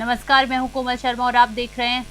नमस्कार, मैं हूं कोमल शर्मा और आप देख रहे हैं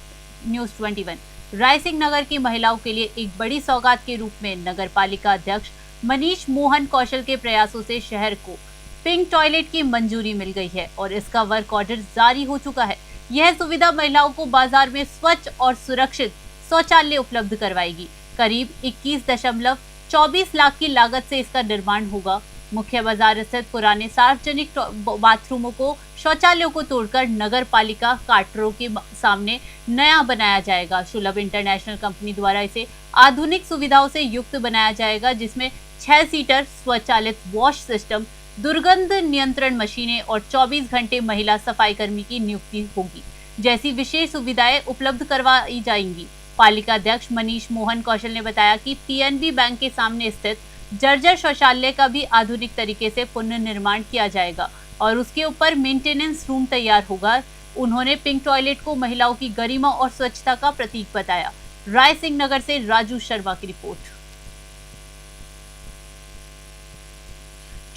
न्यूज़ 21। रायसिंह नगर की महिलाओं के लिए एक बड़ी सौगात के रूप में नगर पालिका अध्यक्ष मनीष मोहन कौशल के प्रयासों से शहर को पिंक टॉयलेट की मंजूरी मिल गई है और इसका वर्क ऑर्डर जारी हो चुका है। यह सुविधा महिलाओं को बाजार में स्वच्छ और सुरक्षित शौचालय उपलब्ध करवाएगी। करीब 21.24 लाख की लागत से इसका निर्माण होगा। मुख्य बाजार स्थित पुराने सार्वजनिक बाथरूमों को शौचालयों को तोड़कर नगर पालिका क्वार्टरों के सामने नया बनाया जाएगा। सुलभ इंटरनेशनल कंपनी द्वारा इसे आधुनिक सुविधाओं से युक्त बनाया जाएगा, जिसमें 6 सीटर स्वचालित वॉश सिस्टम, दुर्गंध नियंत्रण मशीनें और 24 घंटे महिला सफाई कर्मी की नियुक्ति होगी जैसी विशेष सुविधाएं उपलब्ध करवाई जाएंगी। पालिका अध्यक्ष मनीष मोहन कौशल ने बताया कि पीएनबी बैंक के सामने स्थित जर्जर शौचालय का भी आधुनिक तरीके से पुनर्निर्माण किया जाएगा और उसके ऊपर मेंटेनेंस रूम तैयार होगा। उन्होंने पिंक टॉयलेट को महिलाओं की गरिमा और स्वच्छता का प्रतीक बताया। रायसिंह नगर से राजू शर्मा की रिपोर्ट।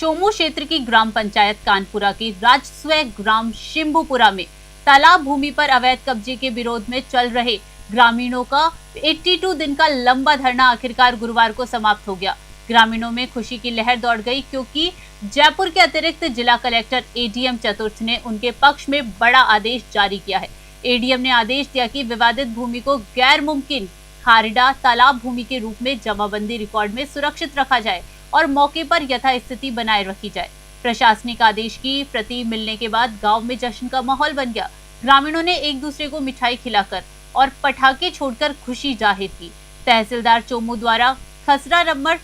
चोमू क्षेत्र की ग्राम पंचायत कानपुरा के राजस्व ग्राम शिंभुपुरा में तालाब भूमि पर अवैध कब्जे के विरोध में चल रहे ग्रामीणों का 82 दिन का लंबा धरना आखिरकार गुरुवार को समाप्त हो गया। ग्रामीणों में खुशी की लहर दौड़ गई क्योंकि जयपुर के अतिरिक्त जिला कलेक्टर एडीएम चतुर्थ ने उनके पक्ष में बड़ा आदेश जारी किया है। एडीएम ने आदेश दिया कि विवादित भूमि को गैर मुमकिन खारिडा तालाब भूमि के रूप में जमाबंदी रिकॉर्ड में सुरक्षित रखा जाए और मौके पर यथास्थिति बनाए रखी जाए। प्रशासनिक आदेश की प्रति मिलने के बाद गांव में जश्न का माहौल बन गया। ग्रामीणों ने एक दूसरे को मिठाई खिलाकर और पटाखे छोड़कर खुशी जाहिर की। तहसीलदार चोमू द्वारा खसरा नंबर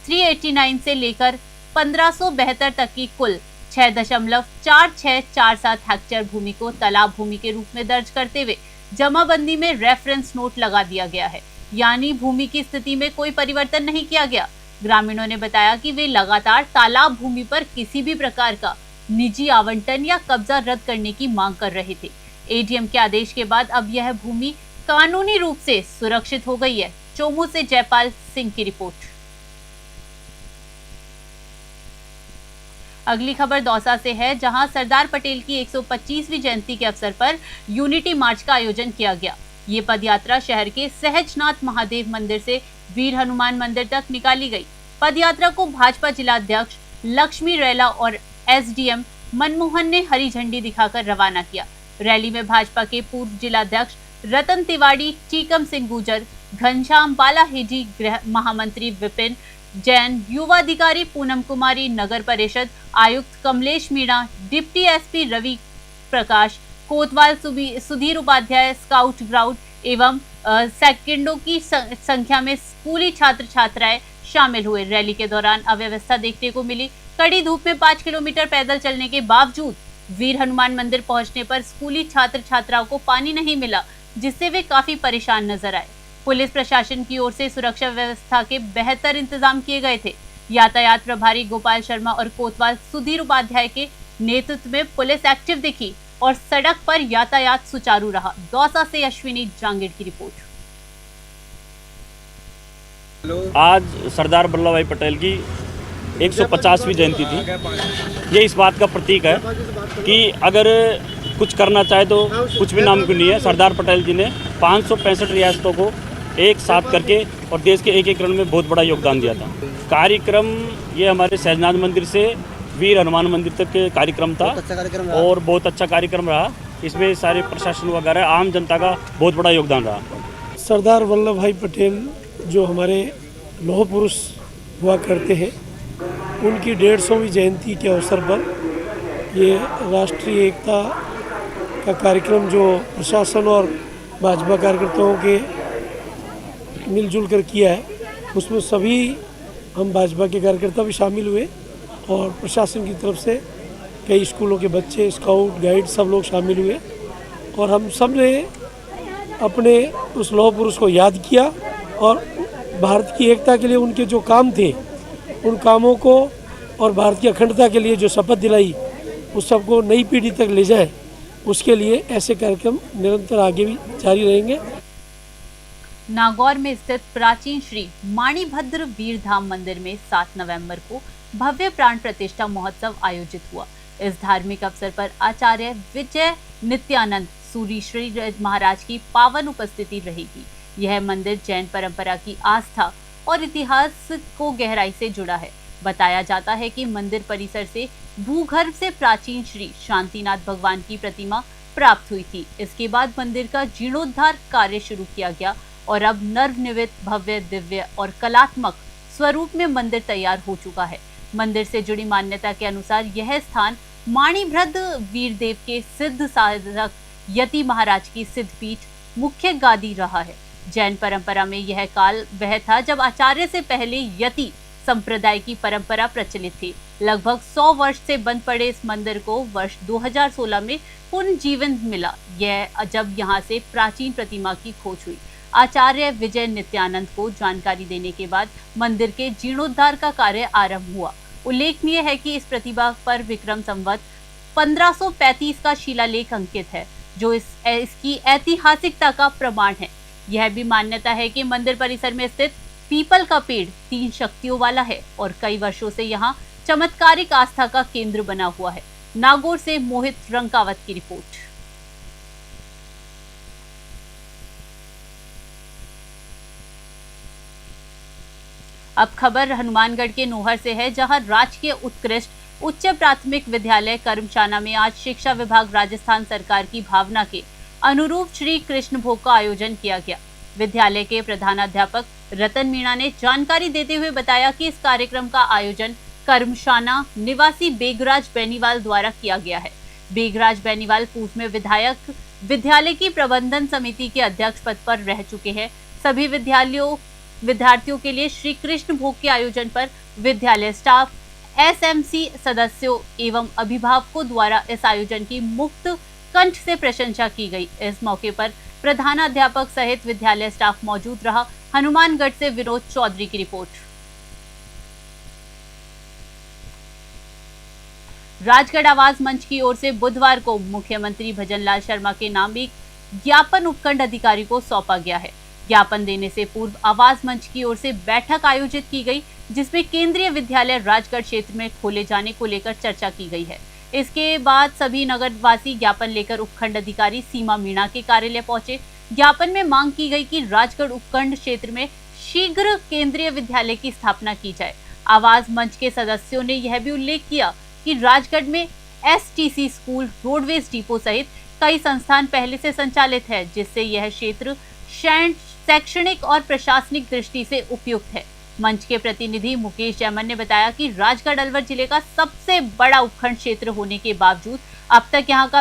389 से लेकर 1572 तक की कुल 6.4647 हेक्टेयर भूमि को तालाब भूमि के रूप में दर्ज करते हुए जमाबंदी में रेफरेंस नोट लगा दिया गया है, यानी भूमि की स्थिति में कोई परिवर्तन नहीं किया गया। ग्रामीणों ने बताया कि वे लगातार तालाब भूमि पर किसी भी प्रकार का निजी आवंटन या कब्जा रद्द करने की मांग कर रहे थे। एडीएम के आदेश के बाद अब यह भूमि कानूनी रूप से सुरक्षित हो गई है। चोमू से जयपाल सिंह की रिपोर्ट। अगली खबर दौसा से है, जहां सरदार पटेल की 125वीं जयंती के अवसर पर यूनिटी मार्च का आयोजन किया गया। ये पदयात्रा शहर के सहजनाथ महादेव मंदिर से वीर हनुमान मंदिर तक निकाली गई। पदयात्रा को भाजपा जिला अध्यक्ष लक्ष्मी रेला और एसडीएम मनमोहन ने हरी झंडी दिखाकर रवाना किया। रैली में भाजपा के पूर्व जिला अध्यक्ष रतन तिवारी, टीकम सिंह गुर्जर, घनश्याम बालाहेडी, गृह महामंत्री विपिन जैन, युवा अधिकारी पूनम कुमारी, नगर परिषद आयुक्त कमलेश मीणा, डिप्टी एसपी रवि प्रकाश कोतवाल, सुधीर उपाध्याय, स्काउट ग्राउंड एवं सेकंडों की संख्या में स्कूली छात्र छात्राएं शामिल हुए। रैली के दौरान अव्यवस्था देखने को मिली। कड़ी धूप में 5 किलोमीटर पैदल चलने के बावजूद वीर हनुमान मंदिर पहुंचने पर स्कूली छात्र छात्राओं को पानी नहीं मिला, जिससे वे काफी परेशान नजर आए। पुलिस प्रशासन की ओर से सुरक्षा व्यवस्था के बेहतर इंतजाम किए गए थे। यातायात प्रभारी गोपाल शर्मा और कोतवाल सुधीर उपाध्याय के नेतृत्व में पुलिस एक्टिव दिखी और सड़क पर यातायात सुचारू रहा। दौसा से अश्विनी जांगीड़ की रिपोर्ट। आज सरदार वल्लभ भाई पटेल की 150वीं जयंती थी। ये इस बात का प्रतीक है कि अगर कुछ करना चाहे तो कुछ भी नामुमकिन नहीं है। सरदार पटेल जी ने 565 रियासतों को एक साथ करके और देश के एक एक रण में बहुत बड़ा योगदान दिया था। कार्यक्रम ये हमारे सहजनाथ मंदिर से वीर हनुमान मंदिर तक कार्यक्रम था और बहुत अच्छा कार्यक्रम रहा। इसमें सारे प्रशासन वगैरह आम जनता का बहुत बड़ा योगदान रहा। सरदार वल्लभ भाई पटेल जो हमारे लौह पुरुष हुआ करते हैं, उनकी 150वीं जयंती के अवसर पर ये राष्ट्रीय एकता का कार्यक्रम जो प्रशासन और भाजपा कार्यकर्ताओं के मिलजुल कर किया है, उसमें सभी हम भाजपा के कार्यकर्ता भी शामिल हुए और प्रशासन की तरफ से कई स्कूलों के बच्चे, स्काउट गाइड सब लोग शामिल हुए और हम सब ने अपने उस लौह पुरुष को याद किया और भारत की एकता के लिए उनके जो काम थे उन कामों को और भारत की अखंडता के लिए जो शपथ दिलाई उस सबको नई पीढ़ी तक ले जाए, उसके लिए ऐसे कार्यक्रम निरंतर आगे भी जारी रहेंगे। नागौर में स्थित प्राचीन श्री माणिभद्र वीर धाम मंदिर में 7 नवंबर को भव्य प्राण प्रतिष्ठा महोत्सव आयोजित हुआ। इस धार्मिक अवसर पर आचार्य विजय नित्यानंद सूरी श्री महाराज की पावन उपस्थिति रहेगी। यह मंदिर जैन परंपरा की आस्था और इतिहास को गहराई से जुड़ा है। बताया जाता है कि मंदिर परिसर से भूगर्भ से प्राचीन श्री शांतिनाथ भगवान की प्रतिमा प्राप्त हुई थी। इसके बाद मंदिर का जीर्णोद्धार कार्य शुरू किया गया और अब नवनिर्मित भव्य, दिव्य और कलात्मक स्वरूप में मंदिर तैयार हो चुका है। मंदिर से जुड़ी मान्यता के अनुसार यह स्थान माणिभद्र वीरदेव के सिद्ध साधक यति महाराज की सिद्धपीठ मुख्य गादी रहा है। जैन परंपरा में यह काल वह था जब आचार्य से पहले यति संप्रदाय की परंपरा प्रचलित थी। लगभग 100 वर्ष से बंद पड़े इस मंदिर को वर्ष 2016 में पुनर्जीवन मिला। यह जब यहाँ से प्राचीन प्रतिमा की खोज हुई। आचार्य विजय नित्यानंद को जानकारी देने के बाद मंदिर के जीर्णोद्धार का कार्य आरंभ हुआ। उल्लेखनीय है कि इस प्रतिमा पर विक्रम संवत 1535 का शिलालेख अंकित है, जो इसकी ऐतिहासिकता का प्रमाण है। यह भी मान्यता है कि मंदिर परिसर में स्थित पीपल का पेड़ 3 शक्तियों वाला है और कई वर्षों से यहाँ चमत्कारिक आस्था का केंद्र बना हुआ है। नागौर से मोहित रंकावत की रिपोर्ट। अब खबर हनुमानगढ़ के नोहर से है, जहां राजकीय उत्कृष्ट उच्च प्राथमिक विद्यालय कर्मशाला में आज शिक्षा विभाग राजस्थान सरकार की भावना के अनुरूप श्री कृष्ण भोग का आयोजन किया गया। विद्यालय के प्रधानाध्यापक रतन मीणा ने जानकारी देते हुए बताया कि इस कार्यक्रम का आयोजन कर्मशाला निवासी बेगराज बेनीवाल द्वारा किया गया है। बेगराज बेनीवाल पूर्व में विधायक विद्यालय की प्रबंधन समिति के अध्यक्ष पद पर रह चुके हैं। सभी विद्यार्थियों के लिए श्री कृष्ण भोग के आयोजन पर विद्यालय स्टाफ, एसएमसी सदस्यों एवं अभिभावकों द्वारा इस आयोजन की मुक्त कंठ से प्रशंसा की गई। इस मौके पर प्रधानाध्यापक सहित विद्यालय स्टाफ मौजूद रहा। हनुमानगढ़ से विनोद चौधरी की रिपोर्ट। राजगढ़ आवाज मंच की ओर से बुधवार को मुख्यमंत्री भजनलाल शर्मा के नाम एक ज्ञापन उपखंड अधिकारी को सौंपा गया है। ज्ञापन देने से पूर्व आवाज मंच की ओर से बैठक आयोजित की गई, जिसमें केंद्रीय विद्यालय राजगढ़ क्षेत्र में खोले जाने को लेकर चर्चा की गई है। इसके बाद सभी नगरवासी ज्ञापन लेकर उपखंड अधिकारी सीमा मीणा के कार्यालय पहुंचे। ज्ञापन में मांग की गई कि राजगढ़ उपखंड क्षेत्र में शीघ्र केंद्रीय विद्यालय की स्थापना की जाए। आवाज मंच के सदस्यों ने यह भी उल्लेख किया कि राजगढ़ में एसटीसी स्कूल, रोडवेज डिपो सहित कई संस्थान पहले से संचालित है, जिससे यह क्षेत्र शैक्षणिक और प्रशासनिक दृष्टि से उपयुक्त है। मंच के प्रतिनिधि मुकेश जैमन ने बताया कि राजगढ़ अलवर जिले का सबसे बड़ा उपखंड क्षेत्र होने के बावजूद अब तक यहाँ का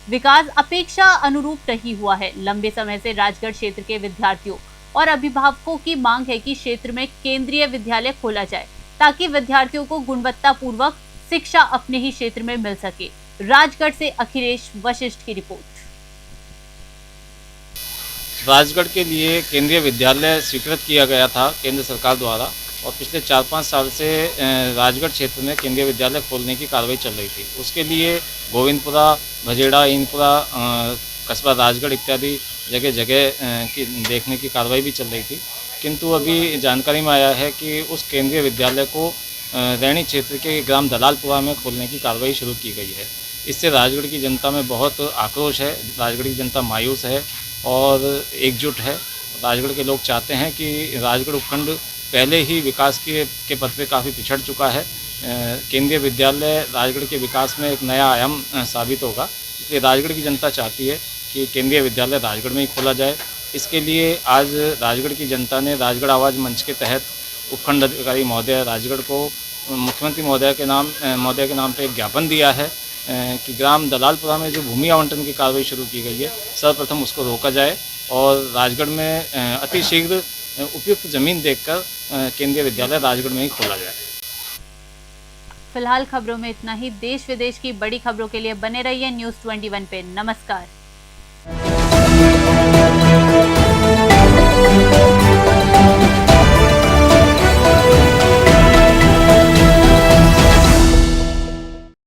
विकास अपेक्षा अनुरूप नहीं हुआ है। लंबे समय से राजगढ़ क्षेत्र के विद्यार्थियों और अभिभावकों की मांग है कि क्षेत्र में केंद्रीय विद्यालय खोला जाए, ताकि विद्यार्थियों को गुणवत्तापूर्वक शिक्षा अपने ही क्षेत्र में मिल सके। राजगढ़ से अखिलेश वशिष्ठ की रिपोर्ट। राजगढ़ के लिए केंद्रीय विद्यालय स्वीकृत किया गया था केंद्र सरकार द्वारा, और पिछले 4-5 साल से राजगढ़ क्षेत्र में केंद्रीय विद्यालय खोलने की कार्रवाई चल रही थी। उसके लिए गोविंदपुरा, भजेड़ा, इनपुरा, कस्बा राजगढ़ इत्यादि जगह की देखने की कार्रवाई भी चल रही थी। किंतु अभी जानकारी में आया है कि उस केंद्रीय विद्यालय को रैणी क्षेत्र के ग्राम दलालपुरा में खोलने की कार्रवाई शुरू की गई है। इससे राजगढ़ की जनता में बहुत आक्रोश है। राजगढ़ की जनता मायूस है और एकजुट है। राजगढ़ के लोग चाहते हैं कि राजगढ़ उपखंड पहले ही विकास के पथ पे काफ़ी पिछड़ चुका है। केंद्रीय विद्यालय राजगढ़ के विकास में एक नया आयाम साबित होगा। इसलिए राजगढ़ की जनता चाहती है कि केंद्रीय विद्यालय राजगढ़ में ही खोला जाए। इसके लिए आज राजगढ़ की जनता ने राजगढ़ आवाज़ मंच के तहत उपखंड अधिकारी महोदय राजगढ़ को मुख्यमंत्री महोदय के नाम पे एक ज्ञापन दिया है कि ग्राम दलालपुरा में जो भूमि आवंटन की कार्रवाई शुरू की गई है, सर्वप्रथम उसको रोका जाए और राजगढ़ में अतिशीघ्र उपयुक्त जमीन देखकर केंद्रीय विद्यालय राजगढ़ में ही खोला जाए। फिलहाल खबरों में इतना ही। देश विदेश की बड़ी खबरों के लिए बने रहिए न्यूज़ 21 पे। नमस्कार।